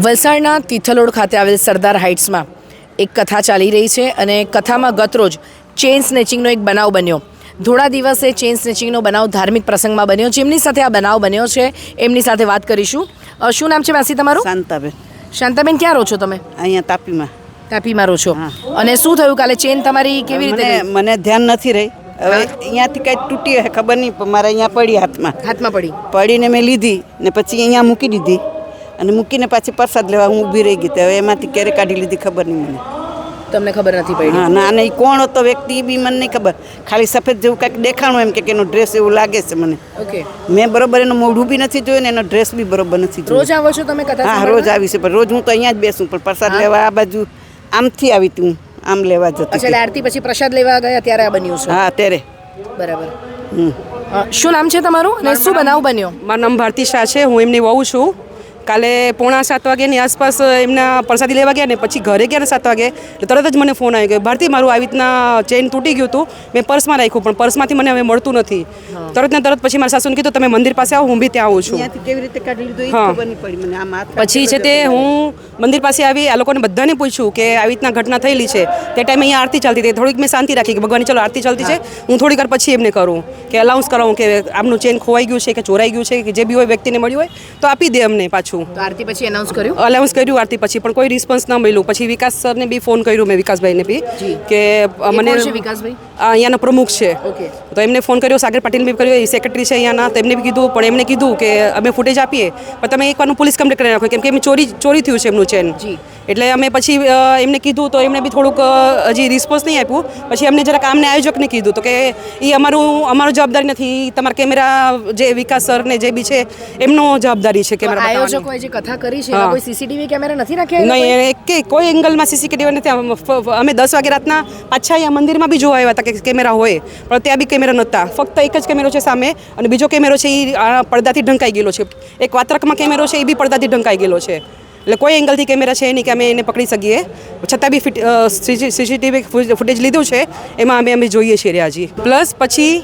વલસાડના તિથલોડ ખાતે આવેલ સરદાર હાઇટ્સમાં એક કથા ચાલી રહી છે અને કથામાં ગતરોજ ચેઇન સ્નેચિંગનો એક બનાવ બન્યો. થોડા દિવસે ચેઇન સ્નેચિંગનો બનાવ ધાર્મિક પ્રસંગમાં બન્યો. જેમની સાથે આ બનાવ બન્યો છે એમની સાથે વાત કરીશું. શું નામ છે માસી તમારું? શાંતાબેન. શાંતાબેન, ક્યાં રહો છો તમે? અહીંયા તાપીમાં. તાપીમાં રહો છો. અને શું થયું કાલે? ચેઇન તમારી કેવી રીતે? મને ધ્યાન નથી રહી. હવે અહીંયાથી કંઈ તૂટી હશે ખબર નહીં, પણ મારે અહીંયા પડી હાથમાં પડીને મેં લીધી ને પછી અહીંયા મૂકી દીધી અને મૂકીને પાછી પ્રસાદ લેવા હું ઊભી રહી ગઈ. હવે એમાંથી ક્યારે કાઢી લીધી ખબર નહીં મને. તમને ખબર નથી પડી? હા ના, અને એ કોણ હતો વ્યક્તિ એ બી મને નહીં ખબર. ખાલી સફેદ જેવું કાંઈક દેખાણું એમ કે એનો ડ્રેસ એવું લાગે છે મને. ઓકે. મેં બરોબર એનું મોઢું બી નથી જોયું ને એનો ડ્રેસ બી બરોબર નથી જોયો. રોજ આવો છો તમે કથા? હા, રોજ આવી છે, પણ રોજ હું તો અહીંયા જ બેસું, પણ પ્રસાદ લેવા આ બાજુ આમથી આવી હતી, હું આમ લેવા જતી. અચ્છા, આરતી પછી પ્રસાદ લેવા ગયા ત્યારે આ બન્યું છે? હા, ત્યારે. બરાબર. શું નામ છે તમારું અને શું બનાવ બન્યો? મારું નામ ભારતી શાહ છે. હું એમની વહુ છું. કાલે 6:45 વાગ્યાની આસપાસ એમના પ્રસાદી લેવા ગયા ને પછી ઘરે ગયા ને 7 વાગે એટલે તરત જ મને ફોન આવી ગયો, ભારતી મારું આવી રીતના ચેઇન તૂટી ગયું હતું, મેં પર્સમાં રાખ્યું પણ પર્સમાંથી મને હવે મળતું નથી. તરત ને તરત પછી મારા સાસુને કીધું તમે મંદિર પાસે આવો, હું બી ત્યાં આવું છું. કેવી રીતે કાઢી લીધું એ ખબર નહીં પડી મને. આમ હાથ પછી છે તે હું મંદિર પાસે આવી, આ લોકોને બધાને પૂછ્યું કે આવી રીતના ઘટના થયેલી છે. તે ટાઈમે અહીંયા આરતી ચાલતી હતી. થોડીક મેં શાંતિ રાખી કે ભગવાનની ચલો આરતી ચાલતી છે, હું થોડીક વાર પછી એમને કરું કે અલાઉન્સ કરાવું કે આમનું ચેન ખોવાઈ ગયું છે કે ચોરાઈ ગયું છે કે જે બી હોય વ્યક્તિને મળ્યું હોય તો આપી દે અમને પાછું. તો આરતી પછી અનાઉન્સ કર્યું? અલાઉન્સ કર્યું આરતી પછી, પણ કોઈ રિસ્પોન્સ ન મળ્યું. પછી વિકાસ સરને બી ફોન કર્યો મેં, વિકાસભાઈને બી કે મને વિકાસભાઈ અહીંયાના પ્રમુખ છે તો એમને ફોન કર્યો, સાગર પાટીલ બી કર્યો, એ સેક્રેટરી છે અહીંયાના, તો એમને બી કીધું. પણ એમને કીધું કે અમે ફૂટેજ આપીએ પણ તમે એકવારનું પોલીસ કમ્પ્લેટ કરી નાખો, કેમ કે એમ ચોરી થયું છે એમનું ચેન. એટલે અમે પછી એમને કીધું તો એમને બી થોડુંક હજી રિસ્પોન્સ નહીં આપ્યું. પછી અમને જરાક આમને આયોજકને કીધું તો કે એ અમારું જવાબદારી નથી, તમારા કેમેરા જે વિકાસ સર ને જે બી છે એમનો જવાબદારી છે. કેમેરા આયોજકોએ જે કથા કરી છે કોઈ સીસીટીવી કેમેરા નથી રાખ્યા? નહીં, કે કોઈ એંગલમાં સીસીટીવી નથી. અમે 10 વાગે રાતના પાછા અહીંયા મંદિરમાં બી જોવા આવ્યા હતા કે કેમેરા હોય, પણ ત્યાં બી કેમેરા નહોતા. ફક્ત એક જ કેમેરો છે સામે અને બીજો કેમેરો છે એ પડદાથી ઢંકાઈ ગયેલો છે. એક વાત્રકમાં કેમેરો છે એ બી પડદાથી ઢંકાઈ ગયેલો છે. એટલે કોઈ એંગલથી કેમેરા છે નહીં કે અમે એને પકડી શકીએ. છતાં બી સીસીટીવી ફૂટેજ લીધું છે, એમાં અમે જોઈએ છીએ હજી. પ્લસ પછી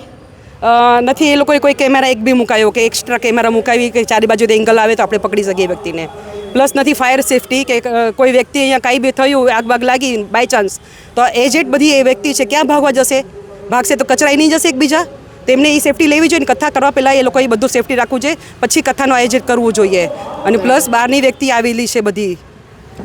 નથી એ લોકોએ કોઈ કેમેરા એક બી મુકાયો કે એક્સ્ટ્રા કેમેરા મુકાવી કે ચારે બાજુથી એંગલ આવે તો આપણે પકડી શકીએ વ્યક્તિને. પ્લસ નથી ફાયર સેફટી કે કોઈ વ્યક્તિ અહીંયા કાંઈ બી થયું, આગ બાગ લાગી બાય ચાન્સ, તો એજેડ બધી એ વ્યક્તિ છે ક્યાં ભાગવા જશે? ભાગશે તો કચરાઈ નહીં જશે એકબીજા? તેમને એ સેફટી લેવી જોઈએ ને કથા કરવા પહેલાં એ લોકોએ બધું સેફટી રાખવું જોઈએ, પછી કથાનું આયોજન કરવું જોઈએ. અને પ્લસ બહારની વ્યક્તિ આવેલી છે બધી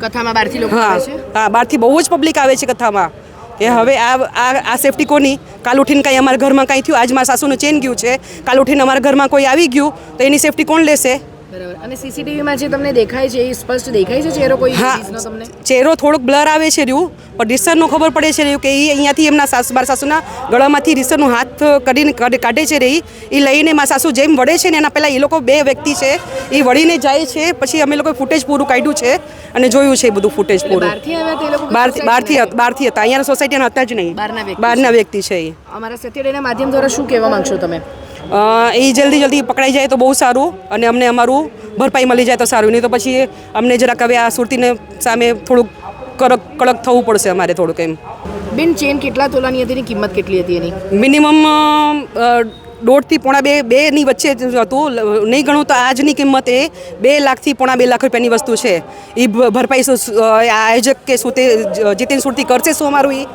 કથામાં, બહારથી લોકો આવે છે? હા, બહારથી બહુ જ પબ્લિક આવે છે કથામાં. કે હવે આ સેફટી કોની? કાલ ઉઠીને કાંઈ અમારા ઘરમાં કાંઈ થયું, આજ મારા સાસુનું ચેન ગયું છે, કાલ ઉઠીને અમારા ઘરમાં કોઈ આવી ગયું તો એની સેફટી કોણ લેશે? બરાબર. અને સીસીટીવીમાં જે તમને દેખાય છે એ સ્પષ્ટ દેખાય છે ચહેરો કોઈ? હા, ચહેરો થોડોક બ્લર આવે છે રહ્યું, પણ રિસરનું ખબર પડે છે રહ્યું કે એ અહીંયાથી એમના મારા સાસુના ગળામાંથી રિસરનું હાથ કરીને કાઢે છે રહી. એ લઈને મારા સાસુ જેમ વળે છે ને એના પહેલાં એ લોકો બે વ્યક્તિ છે એ વળીને જાય છે. પછી અમે લોકોએ ફૂટેજ પૂરું કાઢ્યું છે અને જોયું છે બધું ફૂટેજ પૂરું. બહારથી હતા, અહીંયા સોસાયટીના હતા જ નહીં, બહારના વ્યક્તિ છે એ. અમારા સત્યડેના માધ્યમ દ્વારા શું કહેવા માંગશો તમે? એ જલ્દી પકડાઈ જાય તો બહુ સારું અને અમને અમારું ભરપાઈ મળી જાય તો સારું. નહીં તો પછી અમને જરાક હવે આ સુરતીને સામે થોડુંક કડક થવું પડશે અમારે થોડુંક એમ. બેન, ચેન કેટલા તોલાની હતી? કિંમત કેટલી હતી એની? મિનિમમ 1.5 થી 2.5 ની વચ્ચે હતું. નહીં ગણું તો આજની કિંમત એ 2 લાખથી 2.5 લાખ રૂપિયાની વસ્તુ છે. એ ભરપાઈ આયોજક કે શું તે જીતેન સુરતી કરશે શું અમારું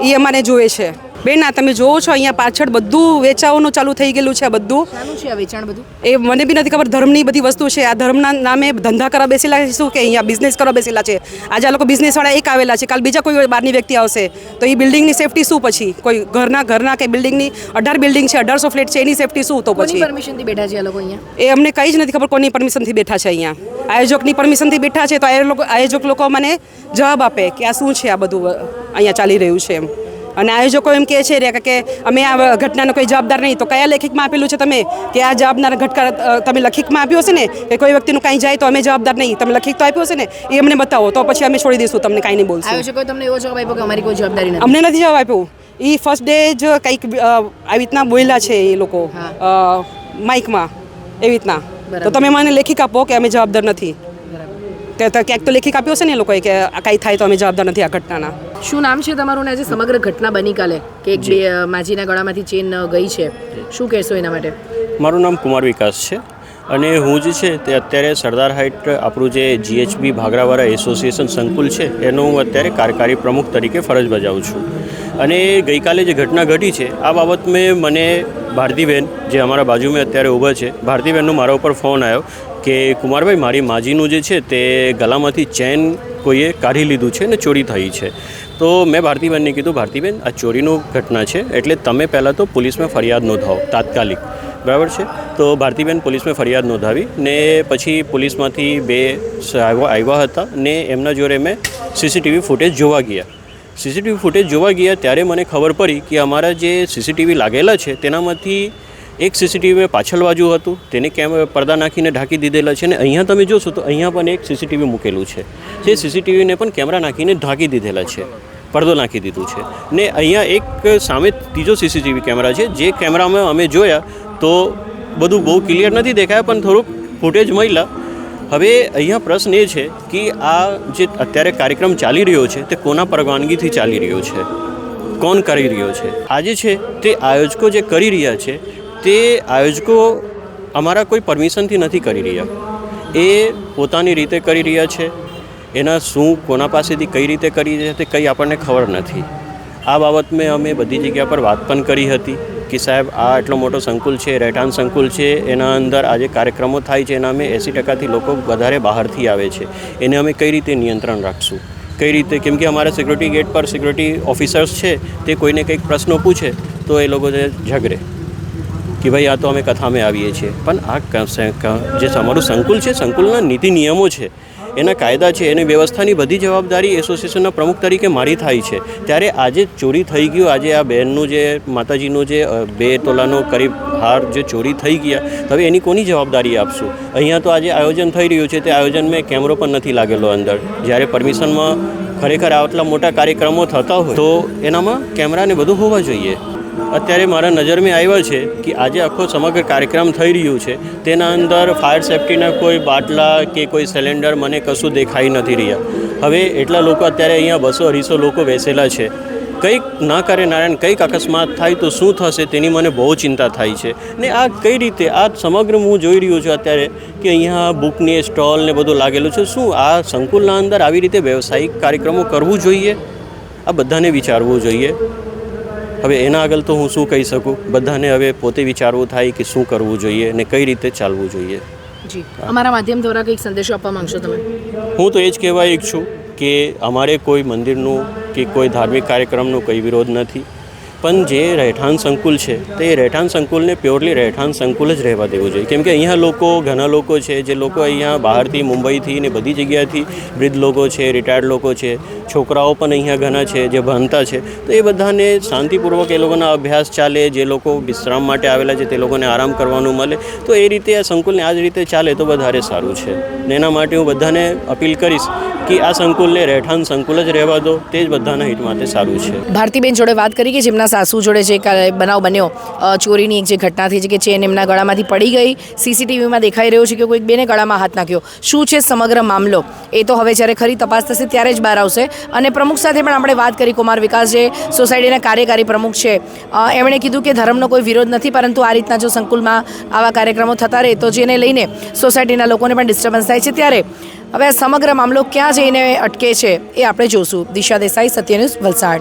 એ અમારે જોઈએ છે. બેન, આ તમે જોવો છો અહીંયા પાછળ બધું વેચાવાનું ચાલુ થઈ ગયેલું છે. બધું શાનું છે આ વેચાણ? બધું એ મને બી નથી ખબર. ધર્મની બધી વસ્તુ છે. આ ધર્મના નામે ધંધા કરવા બેસેલા છે શું કે અહીંયા બિઝનેસ કરવા બેસેલા છે? આજે આ લોકો બિઝનેસવાળા એક આવેલા છે, કાલ બીજા કોઈ બહારની વ્યક્તિ આવશે તો એ બિલ્ડિંગની સેફટી શું? પછી કોઈ ઘરના કે બિલ્ડિંગની 18 બિલ્ડિંગ છે, 1800 ફ્લેટ છે, એની સેફટી શું? તો પછી પરમિશનથી બેઠા છે આ લોકો અહીંયા? એ અમને કંઈ જ નથી ખબર કોની પરમિશનથી બેઠા છે અહીંયા. આયોજકની પરમિશનથી બેઠા છે તો આયોજક લોકો મને જવાબ આપે કે આ શું છે આ બધું અહીંયા ચાલી રહ્યું છે એમ. અને આયોજકો એમ કહે છે કે અમે આ ઘટનાનો કોઈ જવાબદાર નહીં. તો કયા લેખિતમાં આપેલું છે તમે કે આ જવાબદાર ઘટના તમે લખિતમાં આપ્યો હશે ને કે કોઈ વ્યક્તિનું કાંઈ જાય તો અમે જવાબદાર નહીં? તમે લખિત તો આપ્યો હશે ને, એ અમને બતાવો તો પછી અમે છોડી દઈશું, તમને કાંઈ નહીં બોલશું. આયોજકોએ તમને એવો જવાબ આપ્યો કે અમારી કોઈ જવાબદારી નથી? અમને નથી જવાબ આપ્યો. એ ફર્સ્ટ ડે જ કંઈક આવી રીતના બોલ્યા છે એ લોકો માઇકમાં એવી રીતના. તો તમે મને લેખિત આપો કે અમે જવાબદાર નથી. ક્યાંક તો લેખિત આપ્યો છે ને એ લોકોએ કે કાંઈ થાય તો અમે જવાબદાર નથી આ ઘટનાના. શું નામ છે તમારું? ને આજે સમગ્ર ઘટના બની કાલે કે એક માજીના ગળામાંથી ચેન ગઈ છે, શું કહેશો એના માટે? મારું નામ કુમાર વિકાસ છે. અને હું જે છે તે અત્યારે સરદાર હાઇટ આપણું જે GHB ભાગરાવાળા એસોસિએશન સંકુલ છે એનો હું અત્યારે કાર્યકારી પ્રમુખ તરીકે ફરજ બજાવું છું. અને ગઈકાલે જે ઘટના ઘટી છે આ બાબત મેં મને ભારતીબેન જે અમારા બાજુમાં અત્યારે ઊભા છે, ભારતીબેનનો મારા ઉપર ફોન આવ્યો કે કુમારભાઈ મારી માજીનું જે છે તે ગળામાંથી ચેન કોઈએ કાઢી લીધું છે ને ચોરી થઈ છે. તો મેં ભારતીબેનને કીધું, ભારતીબેન આ ચોરીનું ઘટના છે એટલે તમે પહેલાં તો પોલીસમાં ફરિયાદ નોંધાવો તાત્કાલિક, બરાબર છે. તો ભારતીબેન પોલીસમાં ફરિયાદ નોંધાવી ને પછી પોલીસમાંથી 2 આવ્યા હતા ને એમના જોડે મેં CCTV ફૂટેજ જોવા ગયા. CCTV ફૂટેજ જોવા ગયા ત્યારે મને ખબર પડી કે અમારા જે CCTV લાગેલા છે તેનામાંથી એક CCTV પાછળ બાજુ હતું, તેને પડદા નાખીને ઢાંકી દીધેલા છે. ને અહીંયા તમે જોશો તો અહીંયા પણ એક CCTV મૂકેલું છે, જે CCTVને પણ કેમેરા નાખીને ઢાંકી દીધેલા છે, પડદો નાખી દીધું છે. ને અહીંયા એક સામે ત્રીજો CCTV કેમેરા છે, જે કેમેરામાં અમે જોયા તો બધું બહુ ક્લિયર નથી દેખાયા પણ થોડુંક ફૂટેજ મળ્યા. હવે અહીંયા પ્રશ્ન એ છે કે આ જે અત્યારે કાર્યક્રમ ચાલી રહ્યો છે તે કોના પરવાનગીથી ચાલી રહ્યો છે, કોણ કરી રહ્યો છે? આજે છે તે આયોજકો જે કરી રહ્યા છે તે આયોજકો અમારા કોઈ પરમિશનથી નથી કરી રહ્યા, એ પોતાની રીતે કરી રહ્યા છે. એના શું કોના પાસેથી કઈ રીતે કરી રહ્યા તે કંઈ આપણને ખબર નથી. આ બાબત મેં અમે બધી જગ્યા પર વાત પણ કરી હતી કે સાહેબ આ આટલો મોટો સંકુલ છે, રહેઠાણ સંકુલ છે, એના અંદર આજે કાર્યક્રમો થાય છે, એના અમે 80%થી લોકો વધારે બહારથી આવે છે, એને અમે કઈ રીતે નિયંત્રણ રાખશું, કઈ રીતે? કેમ કે અમારા સિક્યુરિટી ગેટ પર સિક્યુરિટી ઓફિસર્સ છે તે કોઈને કંઈક પ્રશ્નો પૂછે તો એ લોકો ઝઘડે કે ભાઈ આ તો અમે કથામાં આવીએ છીએ. પણ આ જે અમારું સંકુલ છે, સંકુલના નીતિ નિયમો છે, એના કાયદા છે, એની વ્યવસ્થાની બધી જવાબદારી એસોસિએશનના પ્રમુખ તરીકે મારી થાય છે. ત્યારે આજે ચોરી થઈ ગયું, આજે આ બહેનનું જે માતાજીનું જે 2 તોલાનો કરીબ હાર જે ચોરી થઈ ગયા, હવે એની કોની જવાબદારી આપશું? અહીંયા તો આજે આયોજન થઈ રહ્યું છે તે આયોજનમાં કેમેરો પણ નથી લાગેલો અંદર, જ્યારે પરમિશનમાં ખરેખર આટલા મોટા કાર્યક્રમો થતા હોય તો એનામાં કેમેરાને બધું હોવા જોઈએ. અત્યારે મારા નજરમાં આવ્યા છે કે આજે આખો સમગ્ર કાર્યક્રમ થઈ રહ્યું છે તેના અંદર ફાયર સેફ્ટીના કોઈ બાટલા કે કોઈ સિલિન્ડર મને કશું દેખાઈ નથી રહ્યા. હવે એટલા લોકો અત્યારે અહીંયા 200-250 લોકો બેસેલા છે. કંઈક ના કરે નારાયણ, કંઈક અકસ્માત થાય તો શું થશે તેની મને બહુ ચિંતા થાય છે. ને આ કઈ રીતે આ સમગ્ર હું જોઈ રહ્યો છું અત્યારે કે અહીંયા બુકની સ્ટોલ ને બધું લાગેલું છે. શું આ સંકુલના અંદર આવી રીતે વ્યવસાયિક કાર્યક્રમો કરવું જોઈએ? આ બધાને વિચારવું જોઈએ. હવે એના આગળ તો હું શું કહી શકું? બધાને હવે પોતે વિચારવું થાય કે શું કરવું જોઈએ અને કઈ રીતે ચાલવું જોઈએ. જી, અમારા માધ્યમ દ્વારા કંઈક સંદેશો આપવા માંગશો તમે? હું તો એ જ કહેવા ઈચ્છું કે અમારે કોઈ મંદિરનું કે કોઈ ધાર્મિક કાર્યક્રમનો કંઈ વિરોધ નથી, પણ જે રહેઠાણ સંકુલ છે તે રહેઠાણ સંકુલને પ્યોરલી રહેઠાણ સંકુલ જ રહેવા દેવું જોઈએ. કેમ કે અહીંયા લોકો, ઘણા લોકો છે જે લોકો અહીંયા બહારથી, મુંબઈથી ને બધી જગ્યાથી વૃદ્ધ લોકો છે, રિટાયર્ડ લોકો છે, છોકરાઓ પણ અહીંયા ઘણા છે જે ભણતા છે, તો એ બધાને શાંતિપૂર્વક એ લોકોના અભ્યાસ ચાલે, જે લોકો વિશ્રામ માટે આવેલા છે તે લોકોને આરામ કરવાનું મળે, તો એ રીતે આ સંકુલને આ જ રીતે ચાલે તો વધારે સારું છે. ને એના માટે હું બધાને અપીલ કરીશ કે આ સંકુલને રહેઠાણ સંકુલ જ રહેવા દો, તે જ બધાના હિત માટે સારું છે. ભારતીબેન જોડે વાત કરી કે જેમના સાસુ જોડે જે બનાવ બન્યો, ચોરીની એક જે ઘટના થઈ છે કે ચેન એમના ગળામાંથી પડી ગઈ, CCTVમાં દેખાઈ રહ્યું છે કે કોઈક બેને ગળામાં હાથ નાખ્યો. શું છે સમગ્ર મામલો એ તો હવે જ્યારે ખરી તપાસ થશે ત્યારે જ બહાર આવશે. અને પ્રમુખ સાથે પણ આપણે વાત કરી, કુમાર વિકાસ જે સોસાયટીના કાર્યકારી પ્રમુખ છે, એમણે કીધું કે ધર્મનો કોઈ વિરોધ નથી, પરંતુ આ રીતના જો સંકુલમાં આવા કાર્યક્રમો થતા રહે તો જેને લઈને સોસાયટીના લોકોને પણ ડિસ્ટર્બન્સ થાય છે. ત્યારે હવે આ સમગ્ર મામલો ક્યાં જઈને અટકે છે એ આપણે જોશું. દિશા દેસાઈ, સત્ય ન્યૂઝ, વલસાડ.